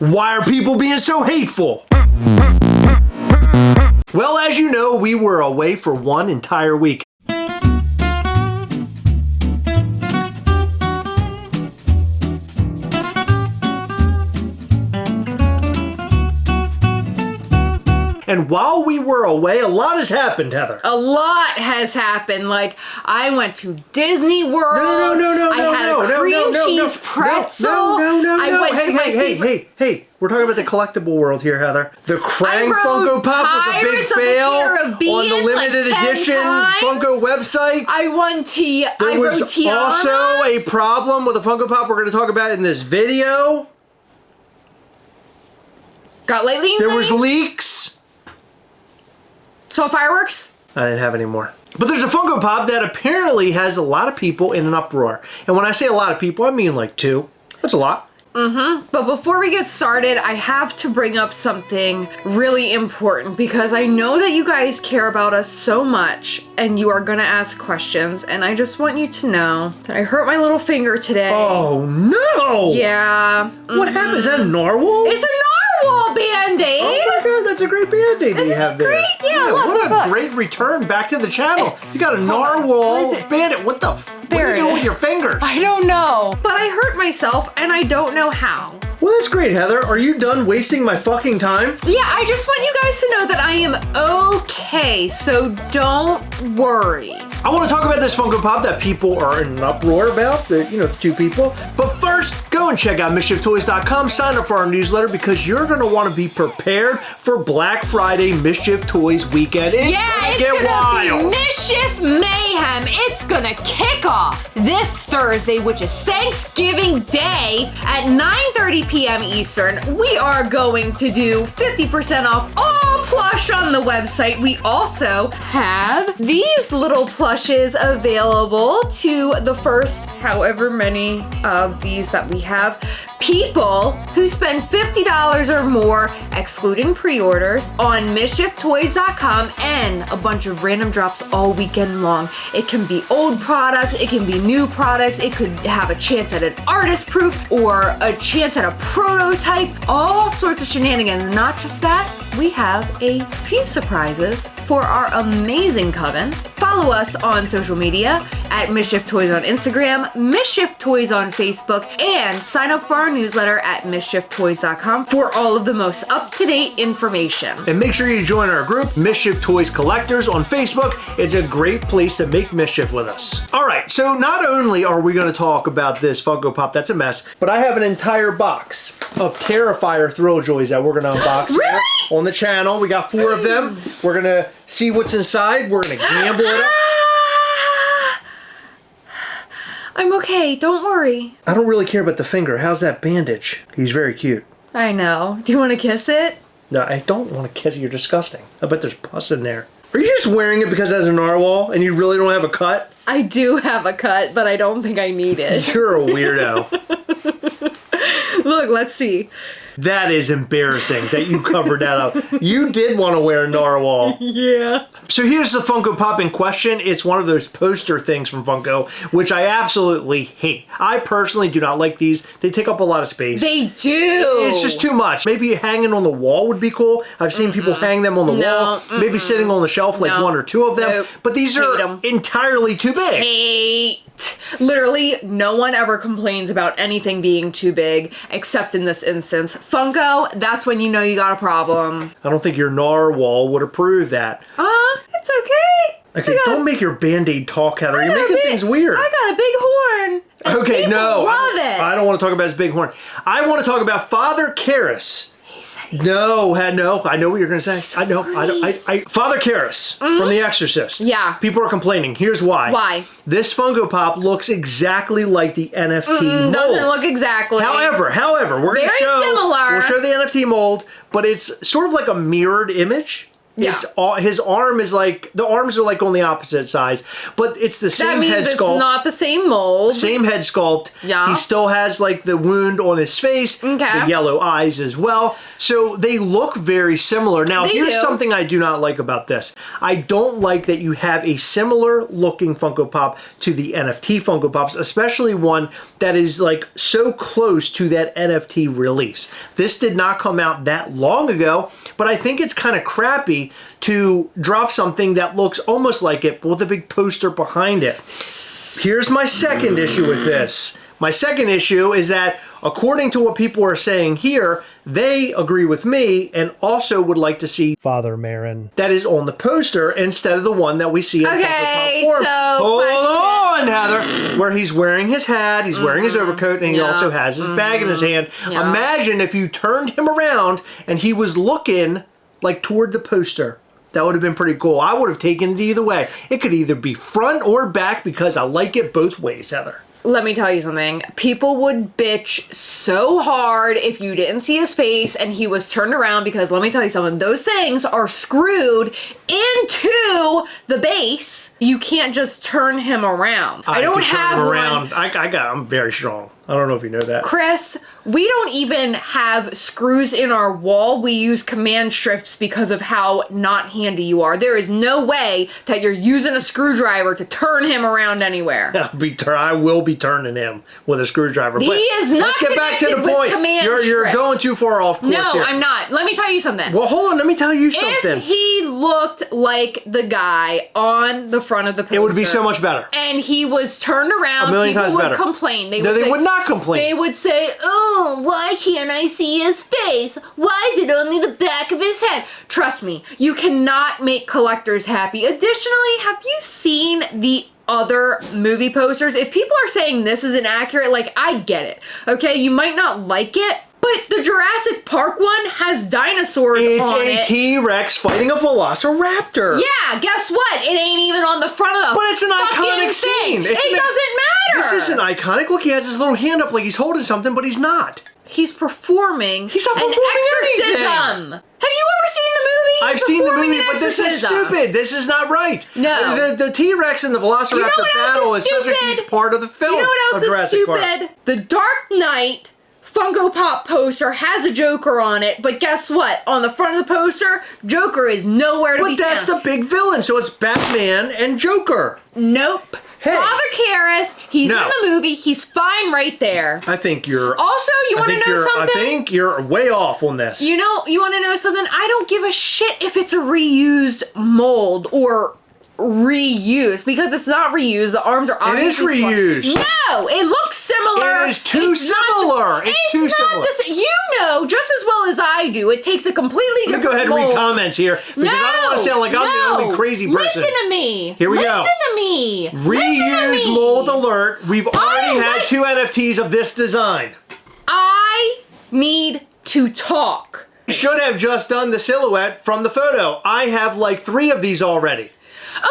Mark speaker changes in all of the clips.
Speaker 1: Why are people being so hateful? Well, as you know, we were away for one entire week. And while we were away, a lot has happened, Heather.
Speaker 2: A lot has happened. Like, I went to Disney World.
Speaker 1: No,
Speaker 2: I had a cream cheese pretzel.
Speaker 1: Hey. We're talking about the collectible world here, Heather. The Krang Funko Pop was a big fail on the limited edition Funko website.
Speaker 2: I won
Speaker 1: There was also a problem with the Funko Pop we're going to talk about in this video.
Speaker 2: Got lately?
Speaker 1: There was leaks.
Speaker 2: So fireworks?
Speaker 1: I didn't have any more. But there's a Funko Pop that apparently has a lot of people in an uproar. And when I say a lot of people, I mean like 2. That's a lot.
Speaker 2: But before we get started, I have to bring up something really important because I know that you guys care about us so much and you are gonna ask questions, and I just want you to know that I hurt my little finger today.
Speaker 1: Oh no!
Speaker 2: Yeah.
Speaker 1: What happened? Is that a narwhal?
Speaker 2: It's a narwhal Band-Aid!
Speaker 1: Oh my god, that's a great Band-Aid you have there.
Speaker 2: Great? Yeah, look,
Speaker 1: what a great return back to the channel. You got a narwhal Band-Aid. What the what are you doing with your fingers?
Speaker 2: I don't know. But I hurt myself and I don't know how.
Speaker 1: Well, that's great, Heather. Are you done wasting my fucking time?
Speaker 2: Yeah, I just want you guys to know that I am okay, so don't worry.
Speaker 1: I want to talk about this Funko Pop that people are in an uproar about, the 2 people. But first, go and check out MISCHIEFToys.com, sign up for our newsletter because you're going to want to be prepared for Black Friday Mischief Toys weekend.
Speaker 2: It's gonna be Mischief Mayhem. It's gonna kick off this Thursday, which is Thanksgiving Day at 9:30 p.m. Eastern. We are going to do 50% off all plush on the website. We also have these little plushes available to the first however many of these that we have. People who spend $50 or more, excluding pre-orders, on MISCHIEFToys.com, and a bunch of random drops all weekend long. It can be old products, it can be new products, it could have a chance at an artist proof or a chance at a prototype, all sorts of shenanigans. Not just that, we have a few surprises for our amazing coven. Follow us on social media at Mischief Toys on Instagram, Mischief Toys on Facebook, and sign up for our newsletter at MISCHIEFToys.com for all of the most up-to-date information.
Speaker 1: And make sure you join our group, Mischief Toys Collectors, on Facebook. It's a great place to make mischief with us. All right, so not only are we going to talk about this Funko Pop that's a mess, but I have an entire box of Terrifier Thrill Joys that we're going to unbox
Speaker 2: Really?
Speaker 1: on the channel. We got 4 of them. We're going to see what's inside. We're going to gamble it up.
Speaker 2: I'm okay, don't worry.
Speaker 1: I don't really care about the finger. How's that bandage? He's very cute.
Speaker 2: I know. Do you want to kiss it?
Speaker 1: No, I don't want to kiss it. You're disgusting. I bet there's pus in there. Are you just wearing it because it has a narwhal and you really don't have a cut?
Speaker 2: I do have a cut, but I don't think I need it.
Speaker 1: You're a weirdo.
Speaker 2: Look, let's see.
Speaker 1: That is embarrassing that you covered that up. You did want to wear a narwhal.
Speaker 2: Yeah.
Speaker 1: So here's the Funko Pop in question. It's one of those poster things from Funko, which I absolutely hate. I personally do not like these. They take up a lot of space.
Speaker 2: They do.
Speaker 1: It's just too much. Maybe hanging on the wall would be cool. I've seen people hang them on the wall. Maybe sitting on the shelf, like 1 or 2 of them.
Speaker 2: Nope.
Speaker 1: But these are entirely too big.
Speaker 2: Hate. Literally, no one ever complains about anything being too big, except in this instance. Funko, that's when you know you got a problem.
Speaker 1: I don't think your narwhal would approve that.
Speaker 2: It's okay.
Speaker 1: Okay, don't make your Band-Aid talk, Heather. You're making things weird.
Speaker 2: I got a big horn. And
Speaker 1: okay,
Speaker 2: people
Speaker 1: no.
Speaker 2: love it.
Speaker 1: I don't want to talk about his big horn. I want to talk about Father Karras. No, I know what you're going to say. I know. Father Karras from The Exorcist.
Speaker 2: Yeah.
Speaker 1: People are complaining. Here's why.
Speaker 2: Why?
Speaker 1: This Funko Pop looks exactly like the NFT mold.
Speaker 2: Doesn't look exactly.
Speaker 1: However, we're going to show.
Speaker 2: Very similar.
Speaker 1: We'll show the NFT mold, but it's sort of like a mirrored image.
Speaker 2: Yeah.
Speaker 1: It's all, his arm is like, the arms are like on the opposite sides, but it's the same
Speaker 2: That means
Speaker 1: head
Speaker 2: it's
Speaker 1: sculpt.
Speaker 2: not the same mold.
Speaker 1: Same head sculpt.
Speaker 2: Yeah.
Speaker 1: He still has like the wound on his face,
Speaker 2: Okay.
Speaker 1: the yellow eyes as well. So they look very similar. Now,
Speaker 2: They
Speaker 1: here's
Speaker 2: do.
Speaker 1: something I do not like about this. I don't like that you have a similar looking Funko Pop to the NFT Funko Pops, especially one that is like so close to that NFT release. This did not come out that long ago, but I think it's kind of crappy to drop something that looks almost like it, but with a big poster behind it. Here's my second issue with this. My second issue is that, according to what people are saying here, they agree with me and also would like to see Father Marin that is on the poster instead of the one that we see in
Speaker 2: Okay,
Speaker 1: Funko Pop form.
Speaker 2: so
Speaker 1: Hold on, Heather. Where he's wearing his hat, he's wearing his overcoat, and he
Speaker 2: Yeah.
Speaker 1: also has his bag in his hand.
Speaker 2: Yeah.
Speaker 1: Imagine if you turned him around and he was looking like toward the poster. That would have been pretty cool. I would have taken it either way. It could either be front or back because I like it both ways, Heather.
Speaker 2: Let me tell you something. People would bitch so hard if you didn't see his face and he was turned around, because let me tell you something. Those things are screwed into the base. You can't just turn him around. I don't
Speaker 1: could turn
Speaker 2: have
Speaker 1: him
Speaker 2: one.
Speaker 1: around. I'm very strong. I don't know if you know that.
Speaker 2: Chris, we don't even have screws in our wall. We use command strips because of how not handy you are. There is no way that you're using a screwdriver to turn him around anywhere.
Speaker 1: I will be turning him with a screwdriver.
Speaker 2: He
Speaker 1: But
Speaker 2: is not
Speaker 1: let's get back to the
Speaker 2: connected with
Speaker 1: point.
Speaker 2: command
Speaker 1: You're
Speaker 2: strips.
Speaker 1: going too far off course
Speaker 2: No,
Speaker 1: here.
Speaker 2: I'm not. Let me tell you something.
Speaker 1: Well, hold on. Let me tell you something.
Speaker 2: If he looked like the guy on the front of the poster,
Speaker 1: It would be so much better.
Speaker 2: and he was turned around,
Speaker 1: A million
Speaker 2: people
Speaker 1: times
Speaker 2: would
Speaker 1: better.
Speaker 2: complain.
Speaker 1: No, they would not complain.
Speaker 2: They would say, "Oh, why can't I see his face? Why is it only the back of his head?" Trust me, you cannot make collectors happy. Additionally, have you seen the other movie posters? If people are saying this is inaccurate, like, I get it. Okay, you might not like it, but the Jurassic Park one has dinosaurs
Speaker 1: It's
Speaker 2: on
Speaker 1: a
Speaker 2: it.
Speaker 1: T-Rex fighting a velociraptor.
Speaker 2: Yeah, guess what? It ain't even on the front of the
Speaker 1: But it's an
Speaker 2: fucking
Speaker 1: iconic
Speaker 2: thing.
Speaker 1: scene.
Speaker 2: It doesn't matter.
Speaker 1: This isn't iconic. Look, he has his little hand up like he's holding something, but he's not.
Speaker 2: He's performing.
Speaker 1: He's not
Speaker 2: an
Speaker 1: performing
Speaker 2: exorcism.
Speaker 1: anything.
Speaker 2: Have you ever seen the movie? He's
Speaker 1: I've seen the
Speaker 2: performing
Speaker 1: movie,
Speaker 2: an
Speaker 1: but this is
Speaker 2: exorcism.
Speaker 1: stupid. This is not right.
Speaker 2: No.
Speaker 1: The T-Rex and the Velociraptor
Speaker 2: You know what else
Speaker 1: battle
Speaker 2: is
Speaker 1: is such a
Speaker 2: stupid?
Speaker 1: huge part of the film.
Speaker 2: You know what else
Speaker 1: of
Speaker 2: is
Speaker 1: Jurassic Park.
Speaker 2: stupid? The Dark Knight Funko Pop poster has a Joker on it, but guess what? On the front of the poster, Joker is nowhere to be
Speaker 1: But that's
Speaker 2: found.
Speaker 1: the big villain, so it's Batman and Joker.
Speaker 2: Nope.
Speaker 1: Hey.
Speaker 2: Father Karras, he's
Speaker 1: No.
Speaker 2: in the movie. He's fine right there.
Speaker 1: I think you're...
Speaker 2: Also, you want to know
Speaker 1: I
Speaker 2: something?
Speaker 1: think you're way off on this.
Speaker 2: You know, you want to know something? I don't give a shit if it's a reused mold or reused, because it's not reused. The arms are obviously
Speaker 1: It is reused.
Speaker 2: No, it looks similar.
Speaker 1: It is too
Speaker 2: It's not
Speaker 1: similar.
Speaker 2: the-
Speaker 1: It's too
Speaker 2: not
Speaker 1: similar.
Speaker 2: the sa- You know just as well as I do. It takes a completely
Speaker 1: Let me
Speaker 2: different
Speaker 1: go ahead and read
Speaker 2: mold.
Speaker 1: comments here, because I don't want to sound like I'm the only crazy person.
Speaker 2: Listen to me.
Speaker 1: Here we go.
Speaker 2: Listen to me. Listen to
Speaker 1: Reuse
Speaker 2: me.
Speaker 1: mold alert. We've already
Speaker 2: don't
Speaker 1: had
Speaker 2: like-
Speaker 1: 2 NFTs of this design.
Speaker 2: I need to talk.
Speaker 1: You should have just done the silhouette from the photo. I have like 3 of these already.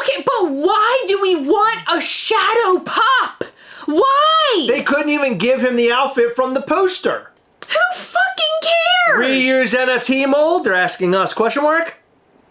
Speaker 2: Okay, but why do we want a shadow pop? Why?
Speaker 1: They couldn't even give him the outfit from the poster.
Speaker 2: Who fucking cares?
Speaker 1: Reuse NFT mold? They're asking us. Question mark?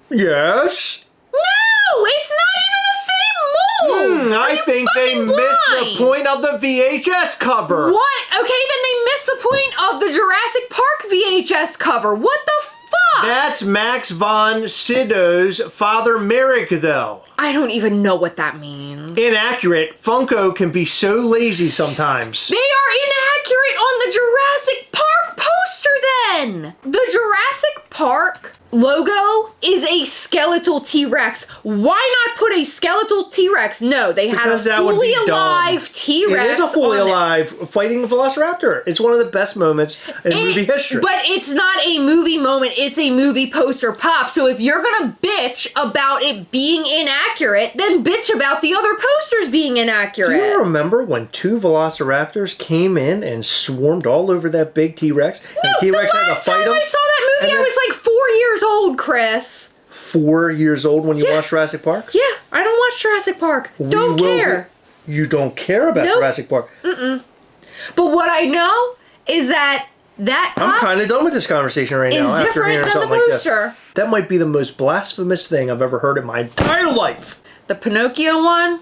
Speaker 1: Yes.
Speaker 2: No, it's not even the same mold. Are
Speaker 1: I
Speaker 2: you
Speaker 1: think they
Speaker 2: fucking
Speaker 1: missed
Speaker 2: blind?
Speaker 1: the point of the VHS cover.
Speaker 2: What? Okay, then they missed the point of the Jurassic Park VHS cover. What the fuck?
Speaker 1: That's Max von Sydow's Father Merrick, though.
Speaker 2: I don't even know what that means.
Speaker 1: Inaccurate. Funko can be so lazy sometimes.
Speaker 2: They are inaccurate on the Jurassic Park poster then. The Jurassic Park logo is a skeletal T-Rex. Why not put a skeletal T-Rex? No, they had a
Speaker 1: Because that would
Speaker 2: fully
Speaker 1: be dumb.
Speaker 2: alive T-Rex.
Speaker 1: It is a fully
Speaker 2: on there.
Speaker 1: alive fighting the Velociraptor. It's one of the best moments in movie history.
Speaker 2: But it's not a movie moment, it's a movie poster pop. So if you're gonna bitch about it being inaccurate, then bitch about the other posters being inaccurate.
Speaker 1: Do you remember when 2 Velociraptors came in and swarmed all over that big T-Rex? And
Speaker 2: No,
Speaker 1: T-Rex
Speaker 2: the
Speaker 1: had to
Speaker 2: last
Speaker 1: fight
Speaker 2: time
Speaker 1: them?
Speaker 2: I saw that movie,
Speaker 1: And
Speaker 2: I
Speaker 1: then-
Speaker 2: was like 4 years old, Chris.
Speaker 1: 4 years old when you watched Jurassic Park?
Speaker 2: Yeah, I don't watch Jurassic Park.
Speaker 1: We
Speaker 2: Don't
Speaker 1: will-
Speaker 2: care.
Speaker 1: You don't care about
Speaker 2: Nope.
Speaker 1: Jurassic Park?
Speaker 2: But what I know is that That
Speaker 1: I'm
Speaker 2: pop
Speaker 1: kind of done with this conversation right now
Speaker 2: is
Speaker 1: after hearing
Speaker 2: different than
Speaker 1: something
Speaker 2: the
Speaker 1: like this.
Speaker 2: booster.
Speaker 1: That might be the most blasphemous thing I've ever heard in my entire life.
Speaker 2: The Pinocchio one?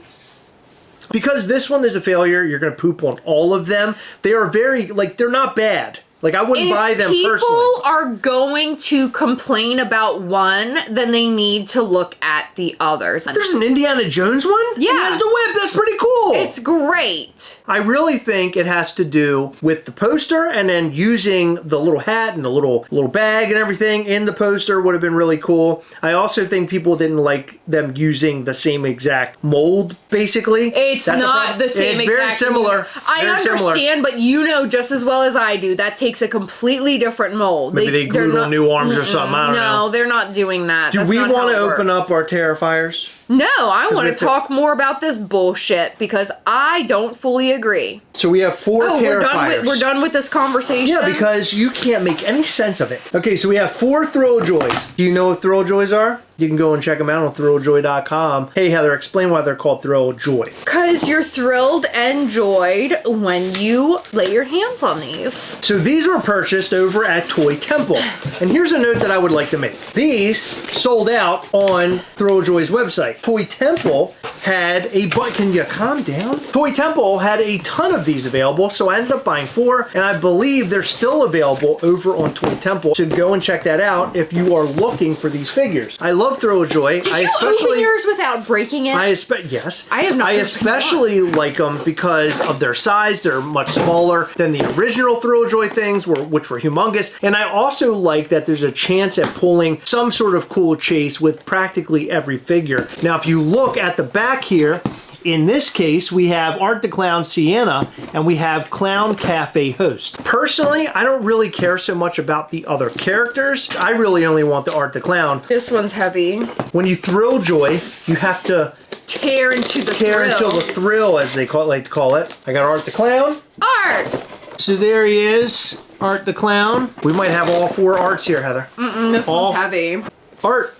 Speaker 1: Because this one is a failure, you're going to poop on all of them. They are very, like, they're not bad. Like, I wouldn't buy them personally.
Speaker 2: If people are going to complain about one, then they need to look at the others.
Speaker 1: There's an Indiana Jones one?
Speaker 2: Yeah.
Speaker 1: He has the whip. That's pretty cool.
Speaker 2: It's great.
Speaker 1: I really think it has to do with the poster, and then using the little hat and the little bag and everything in the poster would have been really cool. I also think people didn't like them using the same exact mold, basically.
Speaker 2: It's not the same exact.
Speaker 1: It's very similar.
Speaker 2: I understand, but you know just as well as I do, that takes a completely different mold.
Speaker 1: Maybe they glued on new arms or something. I don't know.
Speaker 2: No, they're not doing that.
Speaker 1: Do we want to open
Speaker 2: works.
Speaker 1: up our Terrifiers?
Speaker 2: No, I want to talk more about this bullshit because I don't fully agree.
Speaker 1: So we have 4 Terrifiers.
Speaker 2: We're done with this conversation?
Speaker 1: Yeah, because you can't make any sense of it. Okay, so we have 4 Thrill-Joys. Do you know what Thrill-Joys are? You can go and check them out on thrilljoy.com. Hey, Heather, explain why they're called Thrill-Joy.
Speaker 2: Because you're thrilled and joyed when you lay your hands on these.
Speaker 1: So these were purchased over at Toy Temple. And here's a note that I would like to make. These sold out on Thrill-Joy's website. Toy Temple had can you calm down? Toy Temple had a ton of these available, so I ended up buying 4, and I believe they're still available over on Toy Temple. So go and check that out if you are looking for these figures. I love Thrill-Joy.
Speaker 2: Did you open yours without breaking it?
Speaker 1: Yes.
Speaker 2: I have not.
Speaker 1: I especially like them because of their size. They're much smaller than the original Thrill-Joy things, which were humongous. And I also like that there's a chance at pulling some sort of cool chase with practically every figure. Now, if you look at the back here, in this case, we have Art the Clown Sienna, and we have Clown Cafe Host. Personally, I don't really care so much about the other characters. I really only want the Art the Clown.
Speaker 2: This one's heavy.
Speaker 1: When you Thrill-Joy, you have to
Speaker 2: tear into the
Speaker 1: thrill, as they like to call it. I got Art the Clown.
Speaker 2: Art!
Speaker 1: So there he is, Art the Clown. We might have all 4 Arts here, Heather.
Speaker 2: This one's heavy.
Speaker 1: Art.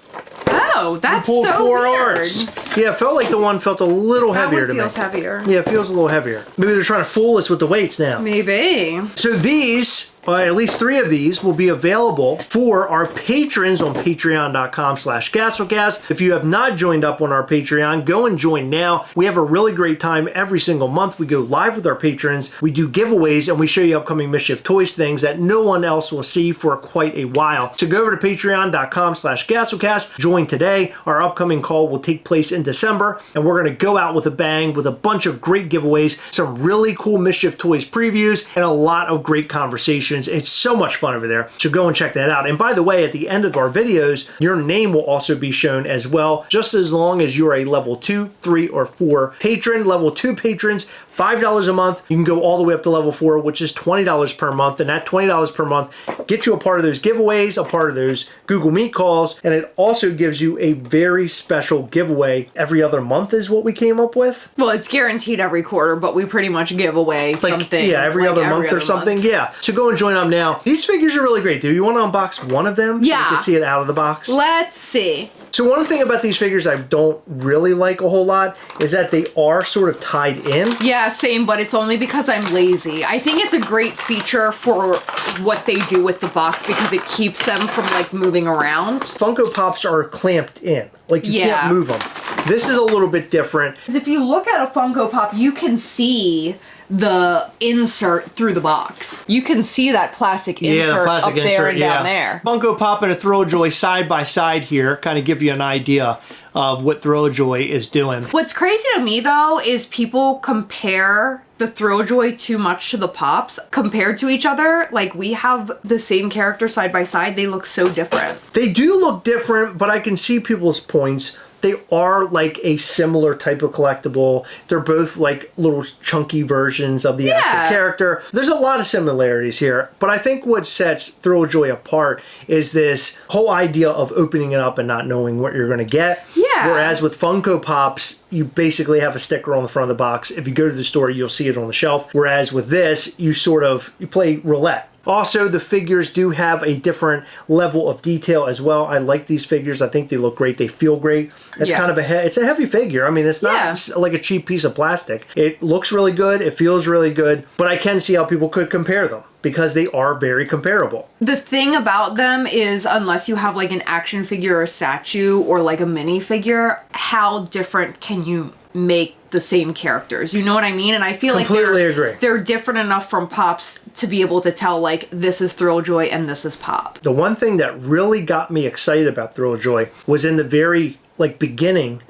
Speaker 2: Oh, that's so
Speaker 1: 4
Speaker 2: weird.
Speaker 1: Arts. Yeah, it felt like the one felt a little heavier to me.
Speaker 2: That one feels heavier.
Speaker 1: Yeah, it feels a little heavier. Maybe they're trying to fool us with the weights now.
Speaker 2: Maybe.
Speaker 1: So these, at least 3 of these, will be available for our patrons on patreon.com/Gastlecast. If you have not joined up on our Patreon, go and join now. We have a really great time every single month. We go live with our patrons, we do giveaways, and we show you upcoming Mischief Toys things that no one else will see for quite a while. So go over to patreon.com/Gastlecast, join today. Our upcoming call will take place in December, and we're going to go out with a bang with a bunch of great giveaways, some really cool Mischief Toys previews, and a lot of great conversations. It's so much fun over there, so go and check that out. And by the way, at the end of our videos, your name will also be shown as well, just as long as you're a level 2, 3, or 4 patron. Level 2 patrons, $5 a month. You can go all the way up to level 4, which is $20 per month, and that $20 per month gets you a part of those giveaways, a part of those Google Meet calls, and it also gives you a very special giveaway every other month is what we came up with.
Speaker 2: Well, it's guaranteed every quarter, but we pretty much give away something.
Speaker 1: Yeah, every other month or something. Yeah, so go and join up now. These figures are really great. Do you want to unbox one of them?
Speaker 2: Yeah.
Speaker 1: So you can see it out of the box?
Speaker 2: Let's see.
Speaker 1: So one thing about these figures I don't really like a whole lot is that they are sort of tied in.
Speaker 2: Yeah, same, but it's only because I'm lazy. I think it's a great feature for what they do with the box because it keeps them from like moving around.
Speaker 1: Funko Pops are clamped in. Like you can't move them. This is a little bit different.
Speaker 2: If you look at a Funko Pop, you can see the insert through the box. You can see that plastic insert up there and down there.
Speaker 1: Funko Pop and a Thrill-Joy side by side here kind of give you an idea of what Thrill-Joy is doing.
Speaker 2: What's crazy to me though is people compare the Thrill-Joy too much to the Pops compared to each other. Like we have the same character side by side. They look so different.
Speaker 1: They do look different, but I can see people's points. They are like a similar type of collectible. They're both like little chunky versions of the actual character. There's a lot of similarities here, but I think what sets Thrill-Joy apart is this whole idea of opening it up and not knowing what you're going to get.
Speaker 2: Yeah.
Speaker 1: Whereas with Funko Pops, you basically have a sticker on the front of the box. If you go to the store, you'll see it on the shelf. Whereas with this, you play roulette. Also, the figures do have a different level of detail as well. I like these figures. I think they look great. They feel great. It's kind of it's a heavy figure. I mean, it's not like a cheap piece of plastic. It looks really good. It feels really good. But I can see how people could compare them because they are very comparable.
Speaker 2: The thing about them is, unless you have like an action figure or statue or like a mini figure, how different can you make the same characters? You know what I mean? And I feel
Speaker 1: completely agree.
Speaker 2: They're different enough from Pops to be able to tell like this is Thrilljoy and this is Pop.
Speaker 1: The one thing that really got me excited about Thrilljoy was in the very beginning,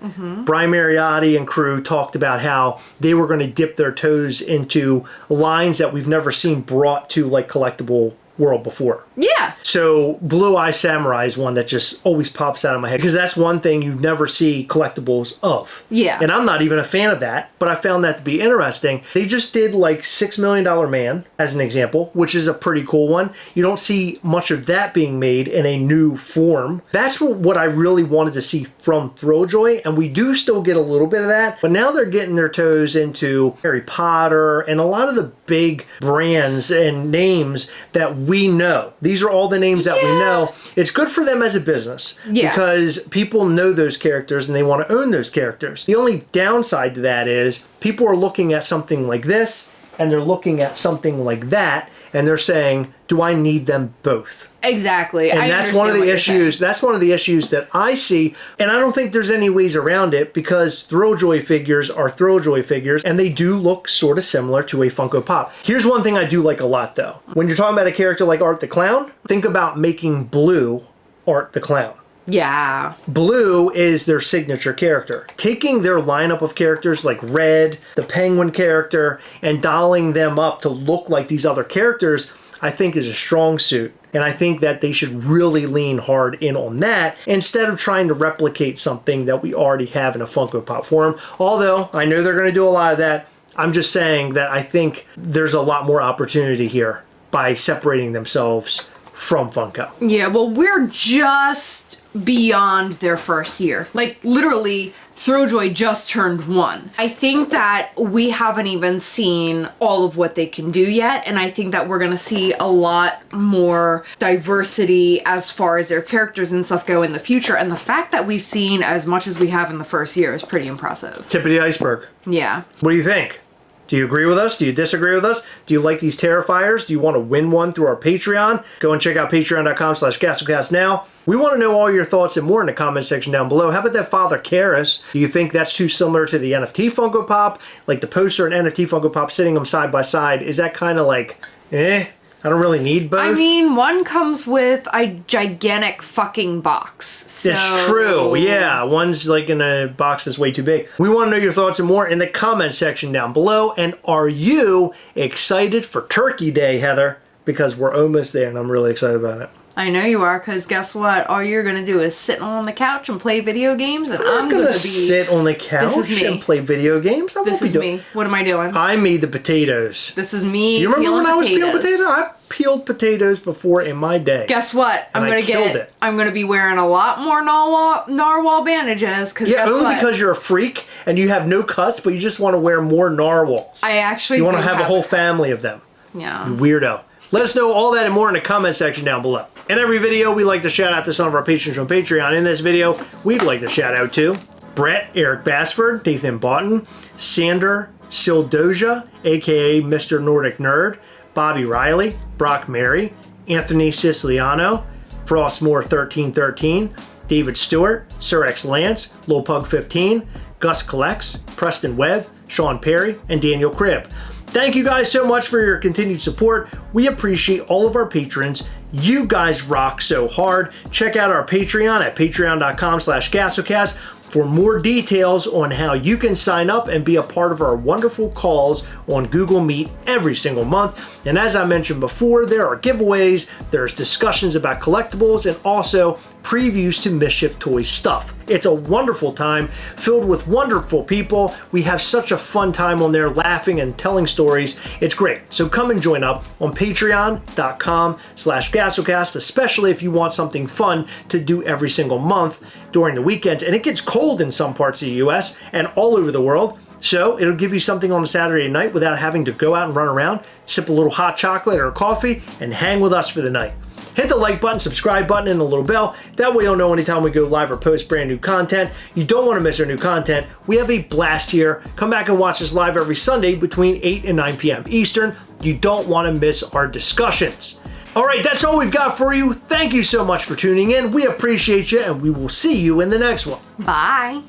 Speaker 1: Brian Mariotti and crew talked about how they were going to dip their toes into lines that we've never seen brought to like collectible world before.
Speaker 2: Yeah.
Speaker 1: So Blue Eye Samurai is one that just always pops out of my head because that's one thing you never see collectibles of.
Speaker 2: Yeah.
Speaker 1: And I'm not even a fan of that, but I found that to be interesting. They just did like $6 Million Man as an example, which is a pretty cool one. You don't see much of that being made in a new form. That's what I really wanted to see from Thrilljoy, and we do still get a little bit of that, but now they're getting their toes into Harry Potter and a lot of the big brands and names that we know. These are all the names that we know. It's good for them as a business because people know those characters and they want to own those characters. The only downside to that is people are looking at something like this and they're looking at something like that and they're saying, do I need them both?
Speaker 2: Exactly.
Speaker 1: And that's one of the issues. That's one of the issues that I see, and I don't think there's any ways around it because Thrilljoy figures are Thrilljoy figures, and they do look sort of similar to a Funko Pop. Here's one thing I do like a lot, though. When you're talking about a character like Art the Clown, think about making Blue Art the Clown.
Speaker 2: Yeah.
Speaker 1: Blue is their signature character. Taking their lineup of characters like Red, the Penguin character, and dolling them up to look like these other characters, I think is a strong suit. And I think that they should really lean hard in on that instead of trying to replicate something that we already have in a Funko Pop form. Although I know they're going to do a lot of that. I'm just saying that I think there's a lot more opportunity here by separating themselves from Funko.
Speaker 2: Yeah, well, we're just beyond their first year. Like, literally, Thrilljoy just turned 1. I think that we haven't even seen all of what they can do yet, and I think that we're gonna see a lot more diversity as far as their characters and stuff go in the future, and the fact that we've seen as much as we have in the first year is pretty impressive.
Speaker 1: Tip of the iceberg.
Speaker 2: Yeah.
Speaker 1: What do you think? Do you agree with us? Do you disagree with us? Do you like these Terrifiers? Do you want to win one through our Patreon? Go and check out patreon.com/Gastlecast now. We want to know all your thoughts and more in the comment section down below. How about that Father Karras? Do you think that's too similar to the NFT Funko Pop? Like the poster and NFT Funko Pop sitting them side by side. Is that kind of like, I don't really need both?
Speaker 2: I mean, one comes with a gigantic fucking box. So...
Speaker 1: It's true, yeah. One's like in a box that's way too big. We want to know your thoughts and more in the comment section down below. And are you excited for Turkey Day, Heather? Because we're almost there and I'm really excited about it.
Speaker 2: I know you are, because guess what? All you're going to do is sit on the couch and play video games, and I'm going to be...
Speaker 1: sit on the couch and play video games?
Speaker 2: This is me. What am I doing?
Speaker 1: I made the potatoes.
Speaker 2: This is me.
Speaker 1: You remember when I was peeling potatoes? I peeled potatoes before in my day.
Speaker 2: Guess what? I'm going to be wearing a lot more narwhal bandages, because guess what?
Speaker 1: Only because you're a freak and you have no cuts, but you just want to wear more narwhals.
Speaker 2: I actually
Speaker 1: You want to have a whole family of them.
Speaker 2: Yeah.
Speaker 1: You weirdo. Let us know all that and more in the comment section down below. In every video, we like to shout out to some of our patrons on Patreon. In this video, we'd like to shout out to Brett, Eric Bassford, Nathan Boughton, Sander Sildoja, aka Mr. Nordic Nerd, Bobby Riley, Brock Mary, Anthony Siciliano, Frostmore1313, David Stewart, Sir X Lance, Lil Pug 15, Gus Collects, Preston Webb, Sean Perry, and Daniel Cribb. Thank you guys so much for your continued support. We appreciate all of our patrons. You guys rock so hard. Check out our Patreon at patreon.com/Gastlecast for more details on how you can sign up and be a part of our wonderful calls on Google Meet every single month. And as I mentioned before, there are giveaways, there's discussions about collectibles, and also previews to Mischief Toys stuff. It's a wonderful time filled with wonderful people. We have such a fun time on there laughing and telling stories. It's great. So come and join up on patreon.com/Gastlecast, especially if you want something fun to do every single month during the weekends. And it gets cold in some parts of the US and all over the world. So it'll give you something on a Saturday night without having to go out and run around, sip a little hot chocolate or coffee, and hang with us for the night. Hit the like button, subscribe button, and the little bell. That way you'll know anytime we go live or post brand new content. You don't want to miss our new content. We have a blast here. Come back and watch us live every Sunday between 8 and 9 p.m. Eastern. You don't want to miss our discussions. All right, that's all we've got for you. Thank you so much for tuning in. We appreciate you, and we will see you in the next one.
Speaker 2: Bye.